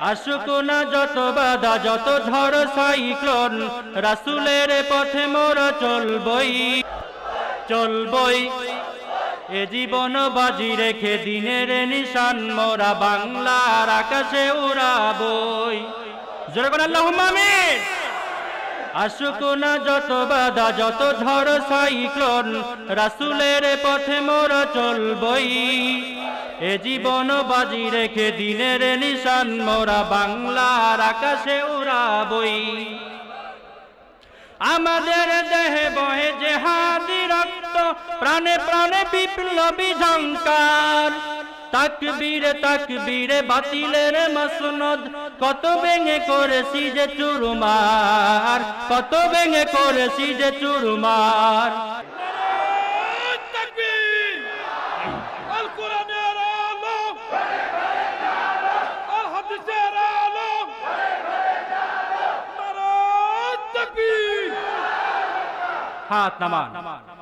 আসুক না যত বাধা যত ঝড় সাইক্লোন, রাসূলের পথে মোরা চলবই চলবই। এ জীবন বাজি রেখে দিনের নিশান মোরা বাংলার আকাশে উড়াবই। জোরে বলেন আল্লাহুম্মা আমিন। আসুক না যত বাধা যত ঝড় সাইক্লোন, রাসূলের পথে মোরা চলবই। এ জীবন বাজি রেখে দিনের নিশান মোরা বাংলার আকাশে উড়াবই। আমাদের দেহে বহে জিহাদি রক্ত, প্রাণে প্রাণে বিপ্লবী ঝংকার। তাকবীরে তাকবীরে বাতিলের মাসনদ, কত ভেঙে করেছি যে চুরমার, কত ভেঙে করেছি যে চুরমার। হাত নামান।